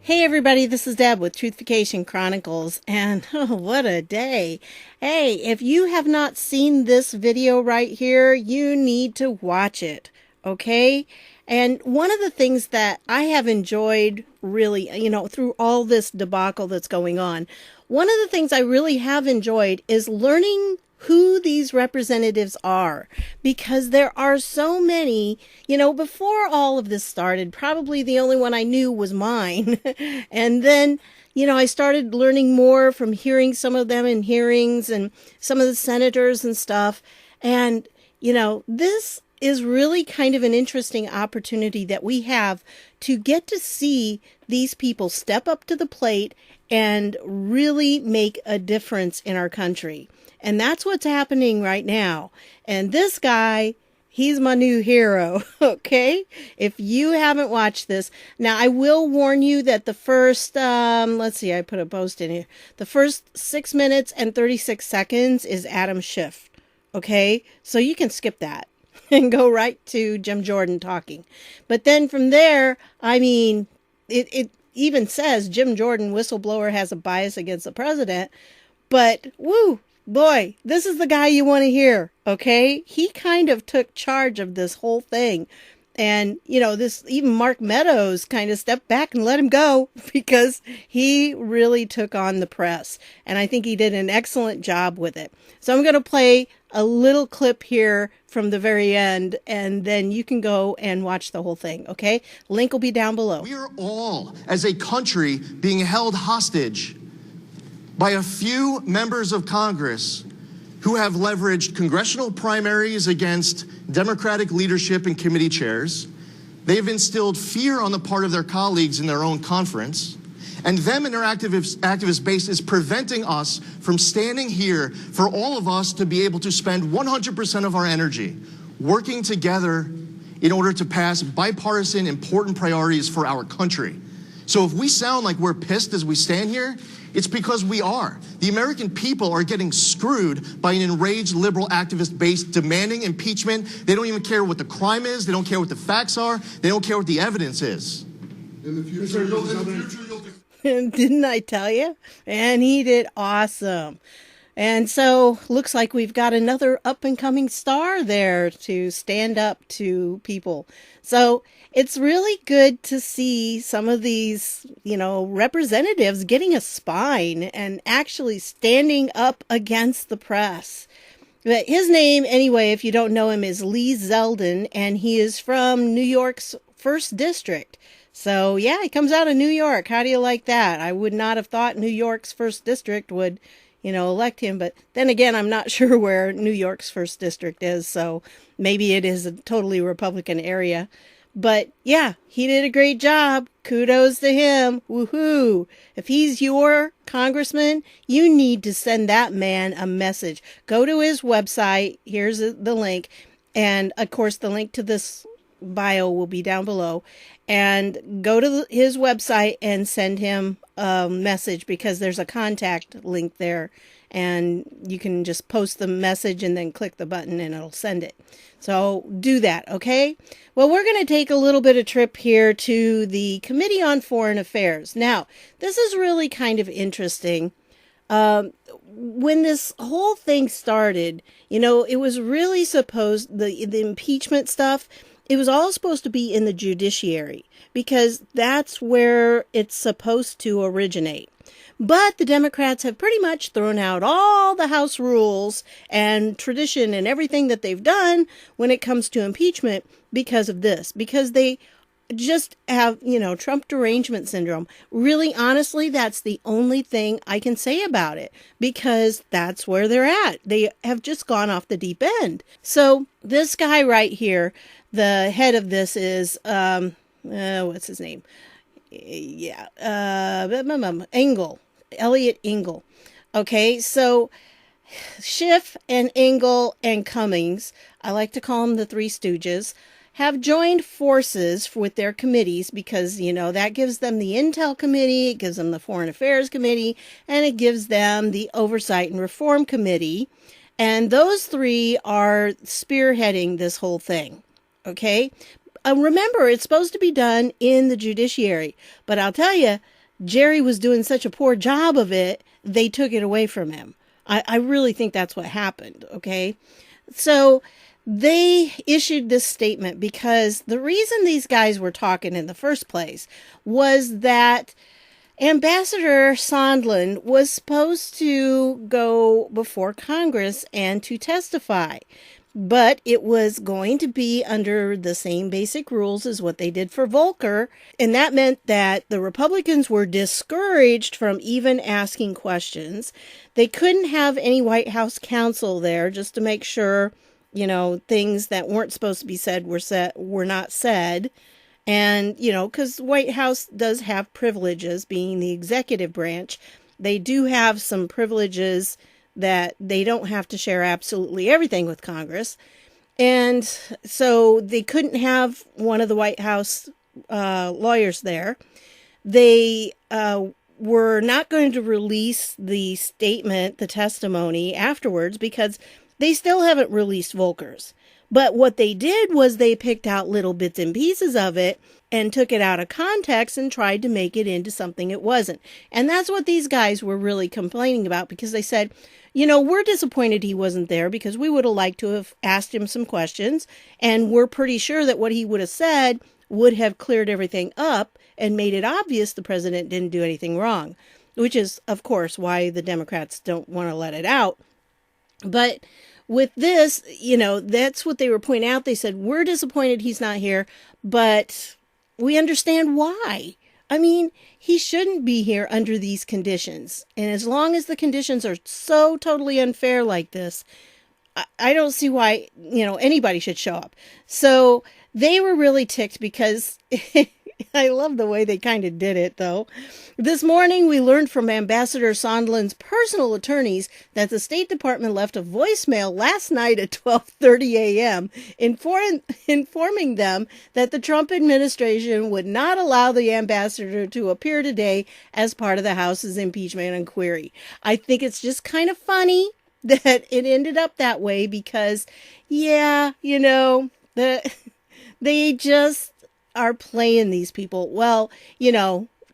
Hey everybody, this is Deb with Truthification Chronicles, and oh, what a day. Hey, if you have not seen this video right here, you need to watch it, okay? And one of the things that I have enjoyed really, through all this debacle that's going on, one of the things I really have enjoyed is learning who these representatives are, because there are so many. Before all of this started, probably the only one I knew was mine. And then, I started learning more from hearing some of them in hearings and some of the senators and stuff. And, this is really kind of an interesting opportunity that we have to get to see these people step up to the plate and really make a difference in our country. And that's what's happening right now. And this guy, he's my new hero, okay? If you haven't watched this, now I will warn you that the first, let's see, I put a post in here. The first 6 minutes and 36 seconds is Adam Schiff, okay? So you can skip that and go right to Jim Jordan talking. But then from there, it even says Jim Jordan, whistleblower, has a bias against the president. But, woo, boy, this is the guy you want to hear, okay? He kind of took charge of this whole thing. And, even Mark Meadows kind of stepped back and let him go because he really took on the press. And I think he did an excellent job with it. So I'm going to play a little clip here from the very end, and then you can go and watch the whole thing, okay? Link will be down below. We are all, as a country, being held hostage by a few members of Congress who have leveraged congressional primaries against Democratic leadership and committee chairs. They've instilled fear on the part of their colleagues in their own conference. And them and their activist base is preventing us from standing here for all of us to be able to spend 100% of our energy working together in order to pass bipartisan important priorities for our country. So if we sound like we're pissed as we stand here, it's because we are. The American people are getting screwed by an enraged liberal activist base demanding impeachment. They don't even care what the crime is. They don't care what the facts are. They don't care what the evidence is. In the future, you'll Didn't I tell you? And he did awesome. And so looks like we've got another up and coming star there to stand up to people. So it's really good to see some of these, representatives getting a spine and actually standing up against the press. But his name, anyway, if you don't know him, is Lee Zeldin, and he is from New York's 1st District. So, yeah, he comes out of New York. How do you like that? I would not have thought New York's 1st District would elect him. But then again, I'm not sure where New York's 1st District is, so maybe it is a totally Republican area. But yeah, he did a great job. Kudos to him. Woohoo. If he's your congressman, you need to send that man a message. Go to his website. Here's the link. And of course, the link to this bio will be down below. And go to his website and send him a message, because there's a contact link there. And you can just post the message and then click the button and it'll send it. So do that, okay? Well, we're going to take a little bit of trip here to the Committee on Foreign Affairs. Now, this is really kind of interesting. When this whole thing started, it was really supposed, the impeachment stuff, it was all supposed to be in the judiciary, because that's where it's supposed to originate. But the Democrats have pretty much thrown out all the House rules and tradition and everything that they've done when it comes to impeachment because of this. Because they just have, Trump derangement syndrome. Really, honestly, that's the only thing I can say about it, because that's where they're at. They have just gone off the deep end. So this guy right here, the head of this is, what's his name? Yeah, Engel. Elliot Engel. Okay, so Schiff and Engel and Cummings, I like to call them the Three Stooges, have joined forces with their committees because, that gives them the Intel Committee, it gives them the Foreign Affairs Committee, and it gives them the Oversight and Reform Committee. And those three are spearheading this whole thing. Okay? Remember, it's supposed to be done in the judiciary. But I'll tell you, Jerry was doing such a poor job of it, they took it away from him. I really think that's what happened, okay? So they issued this statement because the reason these guys were talking in the first place was that Ambassador Sondland was supposed to go before Congress and to testify, but it was going to be under the same basic rules as what they did for Volcker, and that meant that the Republicans were discouraged from even asking questions. They couldn't have any White House counsel there just to make sure, things that weren't supposed to be said were not said. And, because White House does have privileges, being the executive branch, they do have some privileges that they don't have to share absolutely everything with Congress. And so they couldn't have one of the White House lawyers there. They were not going to release the statement, the testimony afterwards, because they still haven't released Volcker's. But what they did was they picked out little bits and pieces of it and took it out of context and tried to make it into something it wasn't. And that's what these guys were really complaining about, because they said, we're disappointed he wasn't there because we would have liked to have asked him some questions. And we're pretty sure that what he would have said would have cleared everything up and made it obvious the president didn't do anything wrong, which is, of course, why the Democrats don't want to let it out. But with this, that's what they were pointing out. They said, we're disappointed he's not here, but we understand why. I mean, he shouldn't be here under these conditions. And as long as the conditions are so totally unfair like this, I don't see why, anybody should show up. So they were really ticked because I love the way they kind of did it, though. This morning, we learned from Ambassador Sondland's personal attorneys that the State Department left a voicemail last night at 12:30 a.m. informing them that the Trump administration would not allow the ambassador to appear today as part of the House's impeachment inquiry. I think it's just kind of funny that it ended up that way because, they just are playing these people. Well,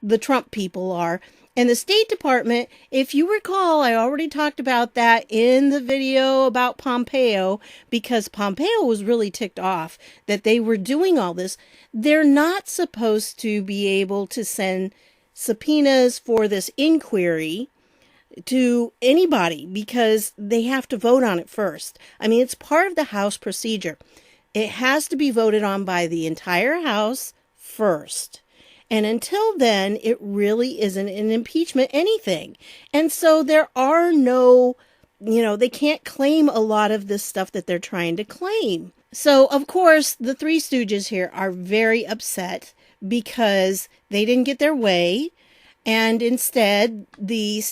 the Trump people are. And the State Department, if you recall, I already talked about that in the video about Pompeo, because Pompeo was really ticked off that they were doing all this. They're not supposed to be able to send subpoenas for this inquiry to anybody because they have to vote on it first. I mean, it's part of the House procedure. It has to be voted on by the entire House first. And until then, it really isn't an impeachment anything. And so there are no, they can't claim a lot of this stuff that they're trying to claim. So, of course, the Three Stooges here are very upset because they didn't get their way. And instead, the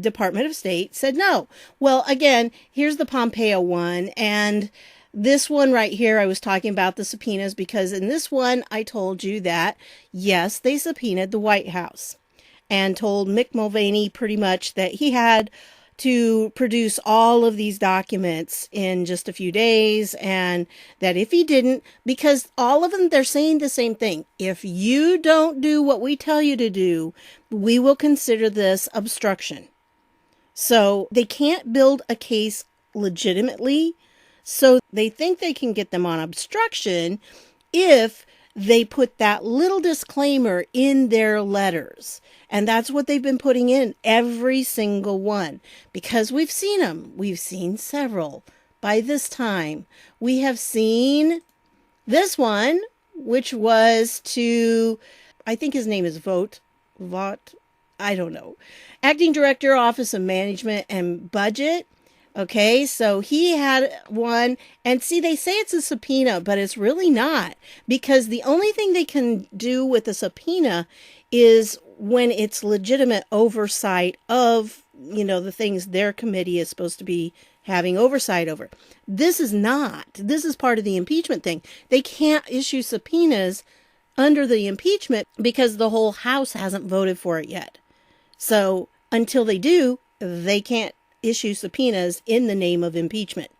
Department of State said no. Well, again, here's the Pompeo one. And this one right here, I was talking about the subpoenas because in this one, I told you that, yes, they subpoenaed the White House and told Mick Mulvaney pretty much that he had to produce all of these documents in just a few days, and that if he didn't, because all of them, they're saying the same thing. If you don't do what we tell you to do, we will consider this obstruction. So they can't build a case legitimately. So they think they can get them on obstruction if they put that little disclaimer in their letters. And that's what they've been putting in every single one, because we've seen them. We've seen several. By this time, we have seen this one, which was to, I think his name is Vought, I don't know. Acting Director, Office of Management and Budget. Okay, so he had one, and see, they say it's a subpoena, but it's really not, because the only thing they can do with a subpoena is when it's legitimate oversight of, the things their committee is supposed to be having oversight over. This is not. This is part of the impeachment thing. They can't issue subpoenas under the impeachment because the whole House hasn't voted for it yet. So until they do, they can't issue subpoenas in the name of impeachment,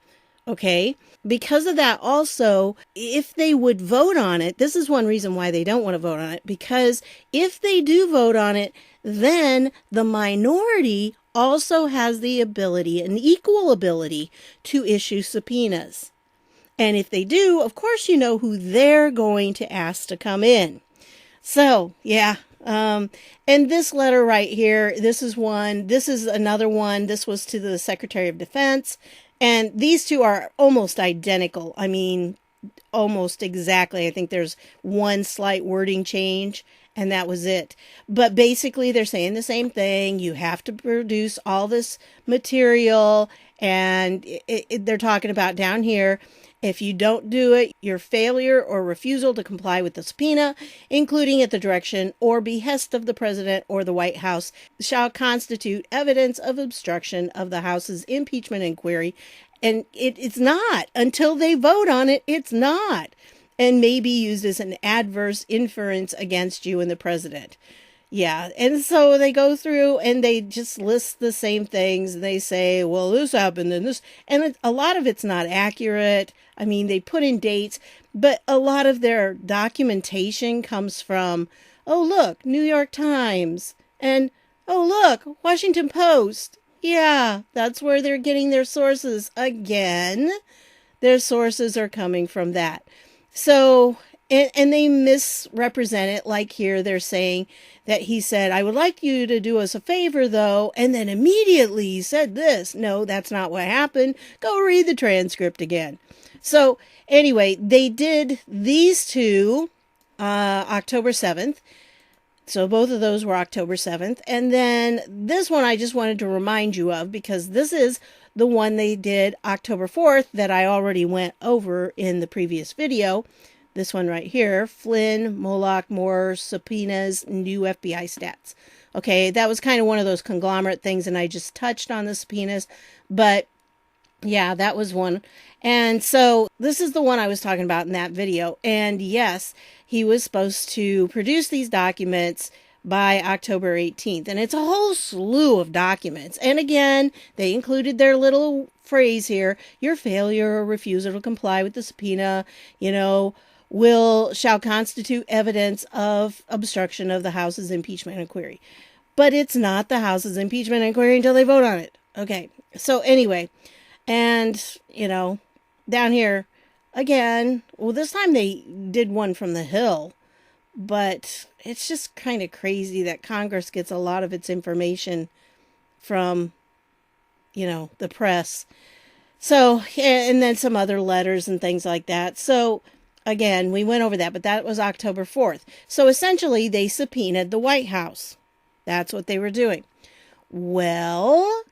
Okay. Because of that, also, if they would vote on it, this is one reason why they don't want to vote on it, because if they do vote on it, then the minority also has the ability, an equal ability, to issue subpoenas. And if they do, of course, you know who they're going to ask to come in. So, yeah. And this letter right here, this is one, this is another one. This was to the Secretary of Defense. And these two are almost identical. I mean, almost exactly. I think there's one slight wording change, and that was it. But basically, they're saying the same thing. You have to produce all this material, and they're talking about down here, if you don't do it, your failure or refusal to comply with the subpoena, including at the direction or behest of the President or the White House, shall constitute evidence of obstruction of the House's impeachment inquiry. And it's not. Until they vote on it, it's not. And may be used as an adverse inference against you and the President. Yeah, and so they go through and they just list the same things. They say, well, this happened and this, and a lot of it's not accurate. I mean, they put in dates, but a lot of their documentation comes from, oh, look, New York Times, and oh, look, Washington Post. Yeah, that's where they're getting their sources again. Their sources are coming from that. So, and they misrepresent it, like here they're saying that he said, I would like you to do us a favor, though, and then immediately he said this. No, that's not what happened. Go read the transcript again. So, anyway, they did these two October 7th. So both of those were October 7th. And then this one I just wanted to remind you of, because this is the one they did October 4th that I already went over in the previous video. This one right here, Flynn, Moloch, more subpoenas, new FBI stats. Okay, that was kind of one of those conglomerate things, and I just touched on the subpoenas. But yeah, that was one. And so this is the one I was talking about in that video. And yes, he was supposed to produce these documents by October 18th. And it's a whole slew of documents. And again, they included their little phrase here, your failure or refusal to comply with the subpoena, shall constitute evidence of obstruction of the House's impeachment inquiry. But it's not the House's impeachment inquiry until they vote on it. Okay, so anyway, and, down here, again, well, this time they did one from the Hill, but it's just kind of crazy that Congress gets a lot of its information from, the press. So, and then some other letters and things like that. So, again, we went over that, but that was October 4th. So essentially, they subpoenaed the White House. That's what they were doing. Well,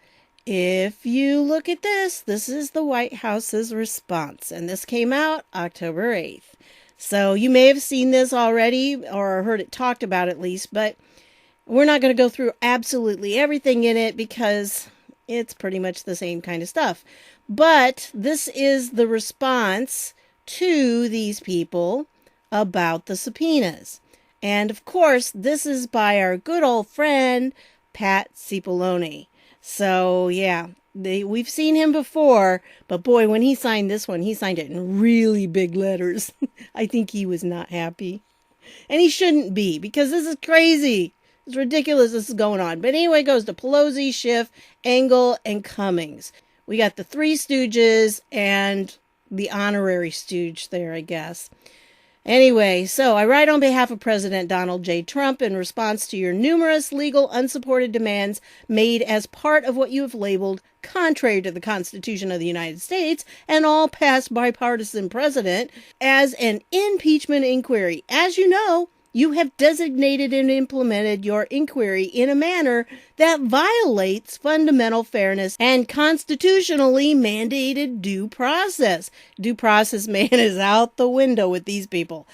if you look at this is the White House's response. And this came out October 8th. So you may have seen this already or heard it talked about at least, but we're not going to go through absolutely everything in it because it's pretty much the same kind of stuff. But this is the response to these people about the subpoenas. And of course, this is by our good old friend, Pat Cipollone. So yeah, we've seen him before, but boy, when he signed this one, he signed it in really big letters. I think he was not happy. And he shouldn't be, because this is crazy. It's ridiculous this is going on. But anyway, it goes to Pelosi, Schiff, Engel, and Cummings. We got the Three Stooges and the honorary stooge there, I guess. Anyway, so I write on behalf of President Donald J. Trump in response to your numerous legal unsupported demands made as part of what you have labeled contrary to the Constitution of the United States and all past bipartisan precedent as an impeachment inquiry. As you know, you have designated and implemented your inquiry in a manner that violates fundamental fairness and constitutionally mandated due process. Due process, man, is out the window with these people.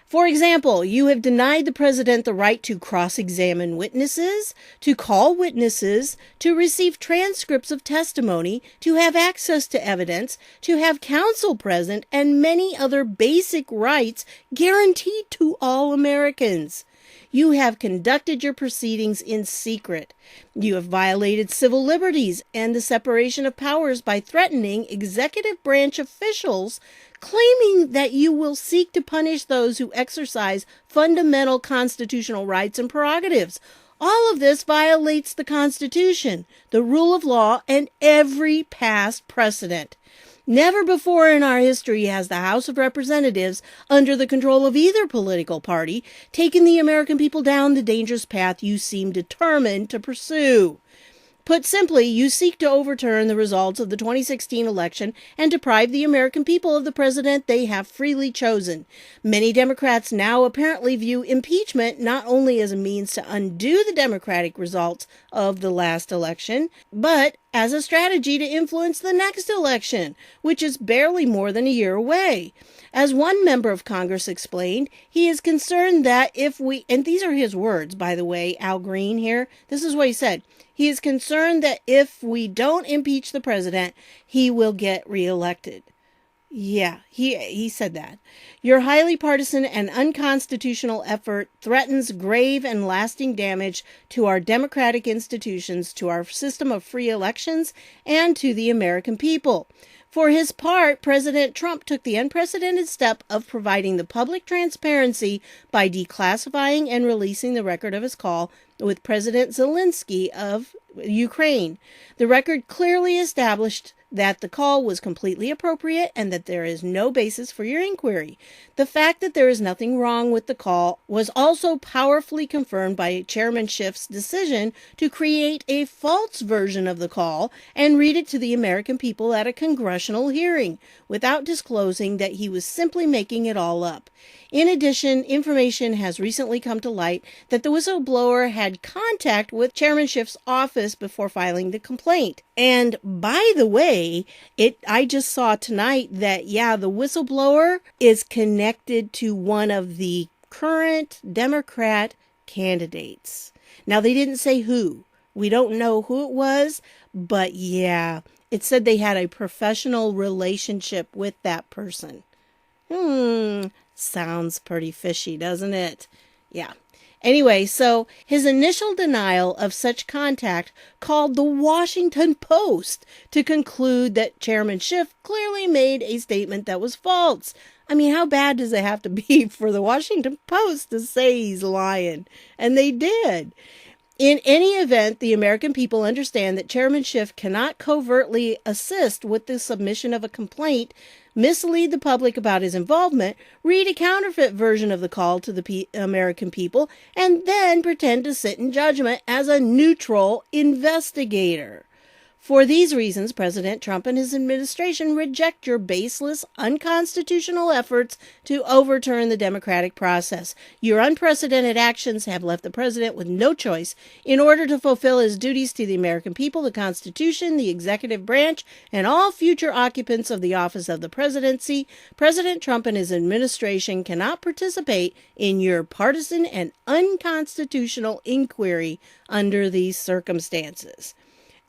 For example, you have denied the president the right to cross-examine witnesses, to call witnesses, to receive transcripts of testimony, to have access to evidence, to have counsel present, and many other basic rights guaranteed to all Americans. You have conducted your proceedings in secret. You have violated civil liberties and the separation of powers by threatening executive branch officials, claiming that you will seek to punish those who exercise fundamental constitutional rights and prerogatives. All of this violates the Constitution, the rule of law, and every past precedent. Never before in our history has the House of Representatives, under the control of either political party, taken the American people down the dangerous path you seem determined to pursue. Put simply, you seek to overturn the results of the 2016 election and deprive the American people of the president they have freely chosen. Many Democrats now apparently view impeachment not only as a means to undo the Democratic results of the last election, but as a strategy to influence the next election, which is barely more than a year away. As one member of Congress explained, he is concerned that if we, and these are his words, by the way, Al Green here, this is what he said. He is concerned that if we don't impeach the president, he will get reelected. Yeah, he said that. Your highly partisan and unconstitutional effort threatens grave and lasting damage to our democratic institutions, to our system of free elections, and to the American people. For his part, President Trump took the unprecedented step of providing the public transparency by declassifying and releasing the record of his call with President Zelensky of Ukraine. The record clearly established that the call was completely appropriate and that there is no basis for your inquiry. The fact that there is nothing wrong with the call was also powerfully confirmed by Chairman Schiff's decision to create a false version of the call and read it to the American people at a congressional hearing, without disclosing that he was simply making it all up. In addition, information has recently come to light that the whistleblower had contact with Chairman Schiff's office before filing the complaint. And by the way, I just saw tonight that, the whistleblower is connected to one of the current Democrat candidates. Now, they didn't say who. We don't know who it was, but it said they had a professional relationship with that person. Sounds pretty fishy, doesn't it? Yeah. Anyway, so his initial denial of such contact called the Washington Post to conclude that Chairman Schiff clearly made a statement that was false. I mean, how bad does it have to be for the Washington Post to say he's lying? And they did. In any event, the American people understand that Chairman Schiff cannot covertly assist with the submission of a complaint, mislead the public about his involvement, read a counterfeit version of the call to the American people, and then pretend to sit in judgment as a neutral investigator. For these reasons, President Trump and his administration reject your baseless, unconstitutional efforts to overturn the democratic process. Your unprecedented actions have left the president with no choice. In order to fulfill his duties to the American people, the Constitution, the executive branch, and all future occupants of the office of the presidency, President Trump and his administration cannot participate in your partisan and unconstitutional inquiry under these circumstances.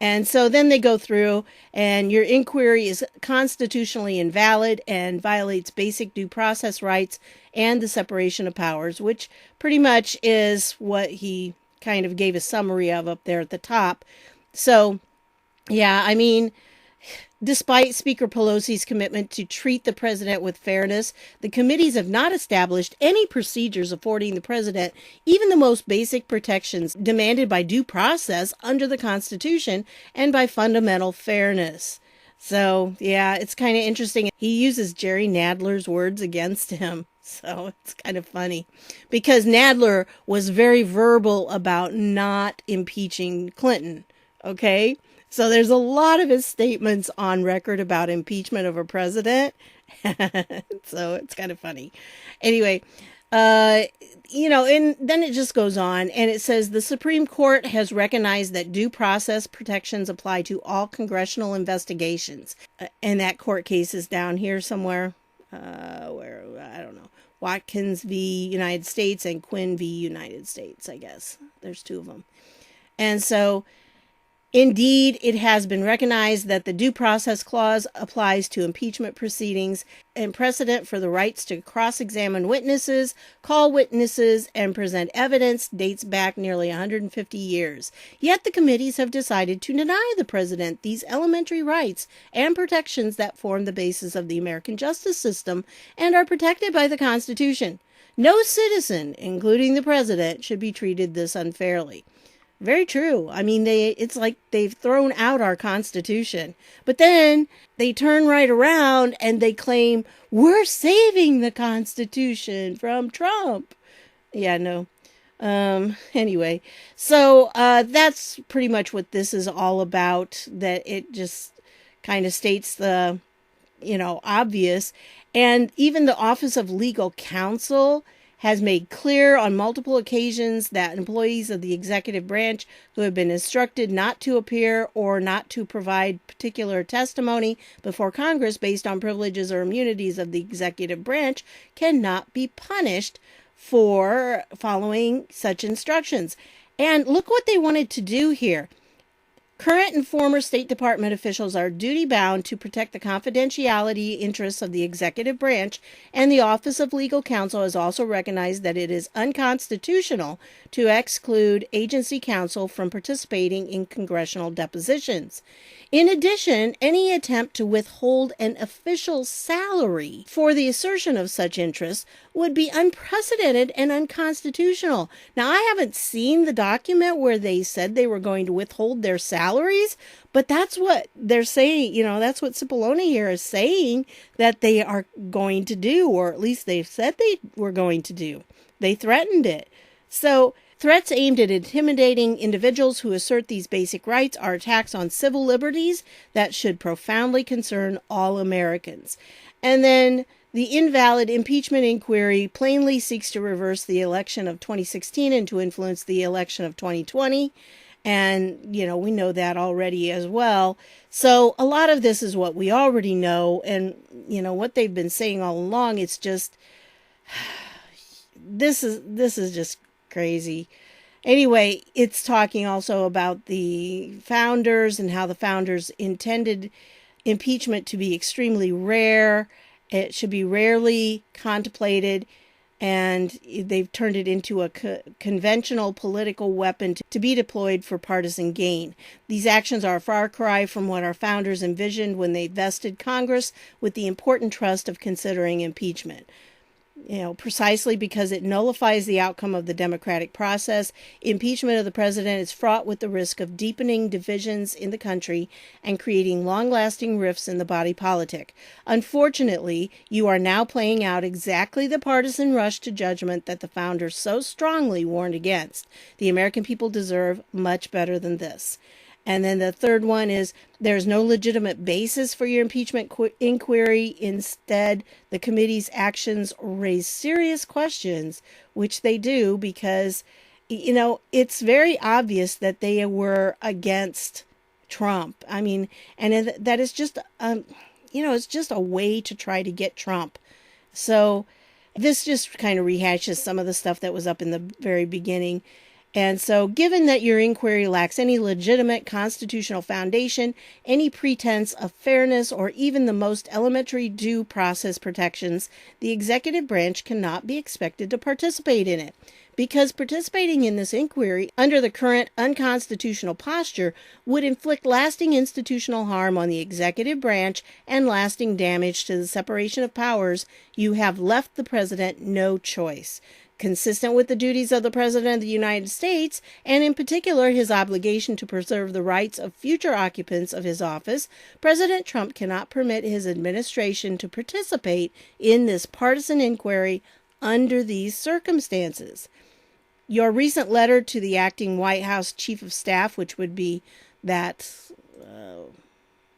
And so then they go through, and your inquiry is constitutionally invalid and violates basic due process rights and the separation of powers, which pretty much is what he kind of gave a summary of up there at the top. So, despite Speaker Pelosi's commitment to treat the president with fairness, the committees have not established any procedures affording the president even the most basic protections demanded by due process under the Constitution and by fundamental fairness. So, it's kind of interesting. He uses Jerry Nadler's words against him. So it's kind of funny because Nadler was very verbal about not impeaching Clinton. Okay. So there's a lot of his statements on record about impeachment of a president. So it's kind of funny. Anyway, and then it just goes on and it says the Supreme Court has recognized that due process protections apply to all congressional investigations. And that court case is down here somewhere, where, I don't know, Watkins v. United States and Quinn v. United States, I guess. There's two of them. And so Indeed, it has been recognized that the Due Process Clause applies to impeachment proceedings, and precedent for the rights to cross-examine witnesses, call witnesses, and present evidence dates back nearly 150 years. Yet the committees have decided to deny the president these elementary rights and protections that form the basis of the American justice system and are protected by the Constitution. No citizen, including the president, should be treated this unfairly. Very true. I mean, it's like they've thrown out our Constitution, but then they turn right around and they claim we're saving the Constitution from Trump. Yeah, no. Anyway, so that's pretty much what this is all about, that it just kind of states the, obvious. And even the Office of Legal Counsel has made clear on multiple occasions that employees of the executive branch who have been instructed not to appear or not to provide particular testimony before Congress based on privileges or immunities of the executive branch cannot be punished for following such instructions. And look what they wanted to do here. Current and former State Department officials are duty-bound to protect the confidentiality interests of the executive branch, and the Office of Legal Counsel has also recognized that it is unconstitutional to exclude agency counsel from participating in congressional depositions. In addition, any attempt to withhold an official's salary for the assertion of such interests would be unprecedented and unconstitutional. Now, I haven't seen the document where they said they were going to withhold their salaries, but that's what they're saying. That's what Subpoena here is saying that they are going to do, or at least they've said they were going to do. They threatened it. So, threats aimed at intimidating individuals who assert these basic rights are attacks on civil liberties that should profoundly concern all Americans. And then the invalid impeachment inquiry plainly seeks to reverse the election of 2016 and to influence the election of 2020. And, we know that already as well. So a lot of this is what we already know. And, what they've been saying all along, it's just, this is just crazy. Anyway, it's talking also about the founders and how the founders intended impeachment to be extremely rare. It should be rarely contemplated, and they've turned it into a conventional political weapon to be deployed for partisan gain. These actions are a far cry from what our founders envisioned when they vested Congress with the important trust of considering impeachment. Precisely because it nullifies the outcome of the democratic process, impeachment of the president is fraught with the risk of deepening divisions in the country and creating long-lasting rifts in the body politic. Unfortunately, you are now playing out exactly the partisan rush to judgment that the founders so strongly warned against. The American people deserve much better than this. And then the third one is there's no legitimate basis for your impeachment inquiry. Instead, the committee's actions raise serious questions, which they do because, it's very obvious that they were against Trump. I mean, and that is just, it's just a way to try to get Trump. So this just kind of rehashes some of the stuff that was up in the very beginning. And so, given that your inquiry lacks any legitimate constitutional foundation, any pretense of fairness, or even the most elementary due process protections, the executive branch cannot be expected to participate in it. Because participating in this inquiry under the current unconstitutional posture would inflict lasting institutional harm on the executive branch and lasting damage to the separation of powers, you have left the president no choice. Consistent with the duties of the President of the United States, and in particular his obligation to preserve the rights of future occupants of his office, President Trump cannot permit his administration to participate in this partisan inquiry under these circumstances. Your recent letter to the acting White House Chief of Staff, which would be that,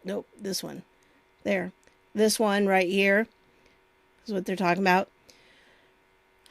this one, there, this one right here is what they're talking about.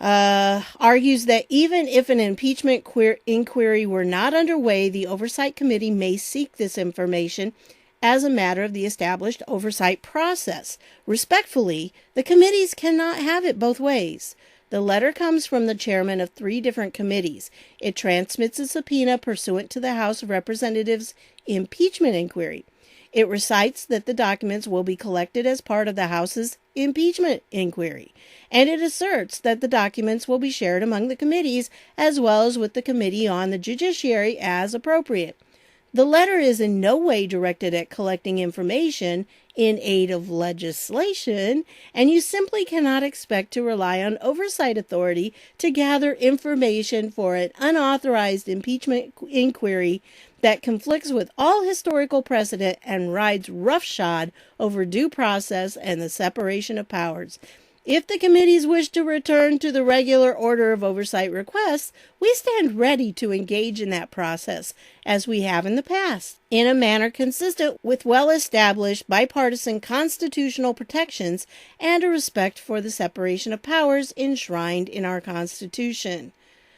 Argues that even if an impeachment inquiry were not underway, the Oversight Committee may seek this information as a matter of the established oversight process. Respectfully, the committees cannot have it both ways. The letter comes from the chairman of 3 different committees. It transmits a subpoena pursuant to the House of Representatives impeachment inquiry. It recites that the documents will be collected as part of the House's impeachment inquiry, and it asserts that the documents will be shared among the committees as well as with the Committee on the Judiciary as appropriate. The letter is in no way directed at collecting information in aid of legislation, and you simply cannot expect to rely on oversight authority to gather information for an unauthorized impeachment inquiry that conflicts with all historical precedent and rides roughshod over due process and the separation of powers. If the committees wish to return to the regular order of oversight requests, we stand ready to engage in that process, as we have in the past, in a manner consistent with well-established bipartisan constitutional protections and a respect for the separation of powers enshrined in our Constitution.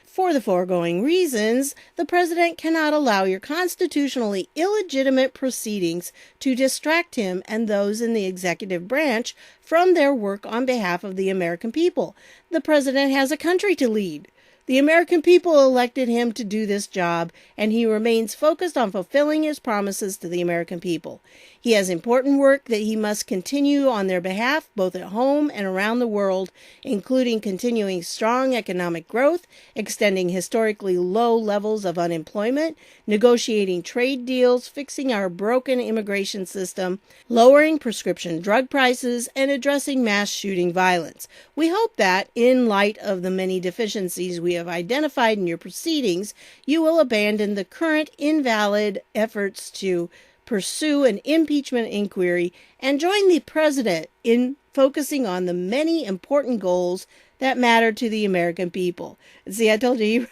For the foregoing reasons, the President cannot allow your constitutionally illegitimate proceedings to distract him and those in the executive branch from their work on behalf of the American people. The President has a country to lead. The American people elected him to do this job, and he remains focused on fulfilling his promises to the American people. He has important work that he must continue on their behalf, both at home and around the world, including continuing strong economic growth, extending historically low levels of unemployment, negotiating trade deals, fixing our broken immigration system, lowering prescription drug prices, and addressing mass shooting violence. We hope that, in light of the many deficiencies we have identified in your proceedings, you will abandon the current invalid efforts to pursue an impeachment inquiry and join the President in focusing on the many important goals that matter to the American people. See, I told you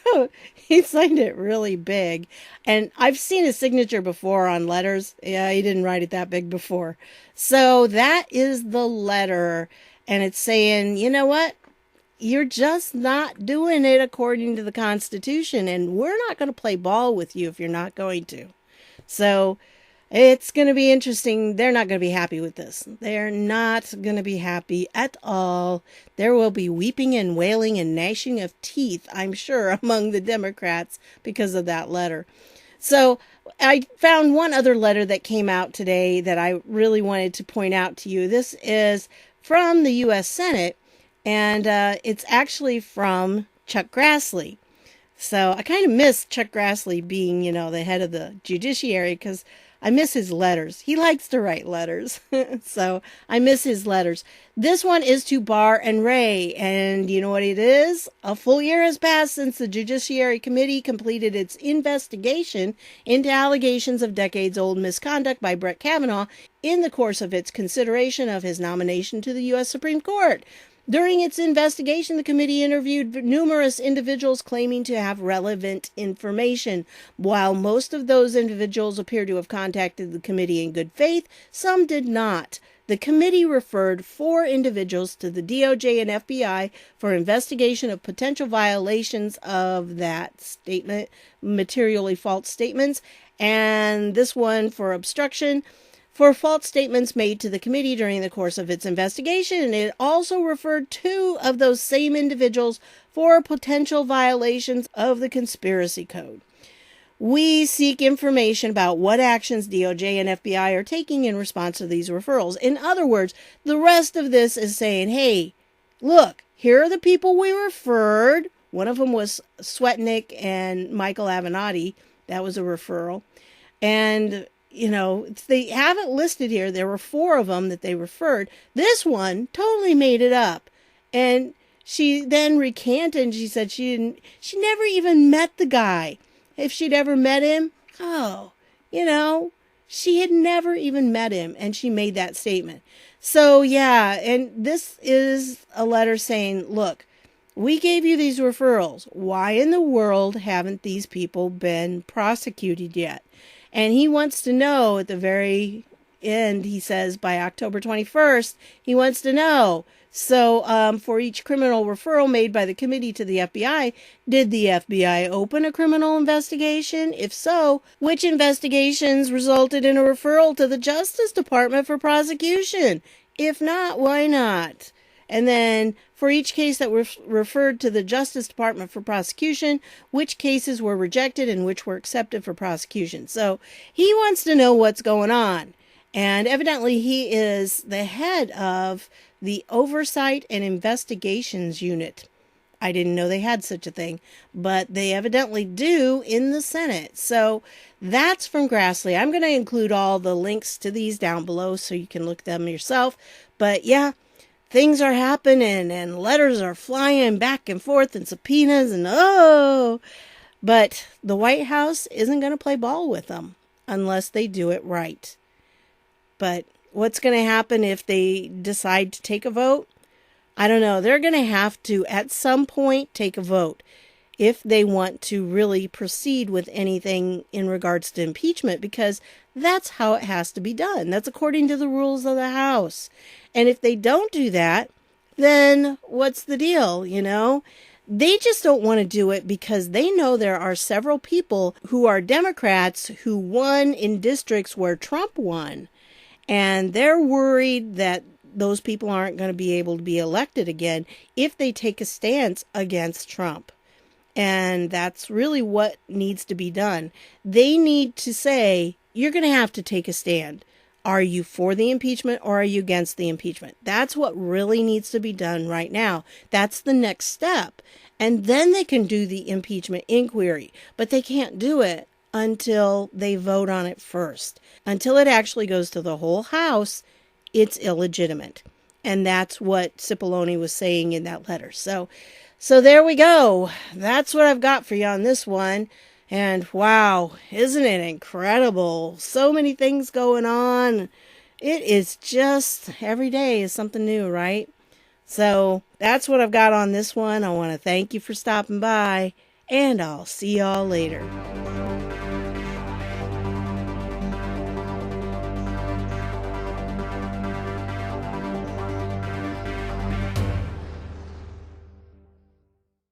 he signed it really big. And I've seen his signature before on letters. Yeah, he didn't write it that big before. So that is the letter. And it's saying, you know what? You're just not doing it according to the Constitution, and we're not going to play ball with you if you're not going to. So it's going to be interesting. They're not going to be happy with this. They're not going to be happy at all. There will be weeping and wailing and gnashing of teeth, I'm sure, among the Democrats because of that letter. So I found one other letter that came out today that I really wanted to point out to you. This is from the U.S. Senate. And it's actually from Chuck Grassley. So I kind of miss Chuck Grassley being, the head of the judiciary because I miss his letters. He likes to write letters. So I miss his letters. This one is to Barr and Ray. And you know what it is? A full year has passed since the Judiciary Committee completed its investigation into allegations of decades-old misconduct by Brett Kavanaugh in the course of its consideration of his nomination to the U.S. Supreme Court. During its investigation, the committee interviewed numerous individuals claiming to have relevant information. While most of those individuals appear to have contacted the committee in good faith, some did not. The committee referred 4 individuals to the DOJ and FBI for investigation of potential violations of that statement, materially false statements, and this one for obstruction for false statements made to the committee during the course of its investigation. And it also referred 2 of those same individuals for potential violations of the conspiracy code. We seek information about what actions DOJ and FBI are taking in response to these referrals. In other words, the rest of this is saying, hey, look, here are the people we referred. One of them was Swetnick and Michael Avenatti. That was a referral. And they haven't listed here. There were 4 of them that they referred. This one totally made it up. And she then recanted and she said she never even met the guy. If she'd ever met him, she had never even met him. And she made that statement. So, yeah, and this is a letter saying, look, we gave you these referrals. Why in the world haven't these people been prosecuted yet? And he wants to know at the very end, he says, by October 21st, he wants to know. So for each criminal referral made by the committee to the FBI, did the FBI open a criminal investigation? If so, which investigations resulted in a referral to the Justice Department for prosecution? If not, why not? And then for each case that was referred to the Justice Department for prosecution, which cases were rejected and which were accepted for prosecution. So he wants to know what's going on. And evidently he is the head of the Oversight and Investigations Unit. I didn't know they had such a thing, but they evidently do in the Senate. So that's from Grassley. I'm going to include all the links to these down below so you can look them yourself. But yeah, things are happening and letters are flying back and forth and subpoenas and but the White House isn't going to play ball with them unless they do it right. But what's going to happen if they decide to take a vote? I don't know. They're going to have to, at some point, take a vote if they want to really proceed with anything in regards to impeachment, because that's how it has to be done. That's according to the rules of the House. And if they don't do that, then what's the deal, you know? They just don't want to do it because they know there are several people who are Democrats who won in districts where Trump won. And they're worried that those people aren't going to be able to be elected again if they take a stance against Trump. And that's really what needs to be done. They need to say, you're going to have to take a stand. Are you for the impeachment or are you against the impeachment? That's what really needs to be done right now. That's the next step. And then they can do the impeachment inquiry. But they can't do it until they vote on it first. Until it actually goes to the whole House, it's illegitimate. And that's what Cipollone was saying in that letter. So there we go. That's what I've got for you on this one. And wow, isn't it incredible? So many things going on. It is just every day is something new, right? So that's what I've got on this one. I want to thank you for stopping by, and I'll see y'all later.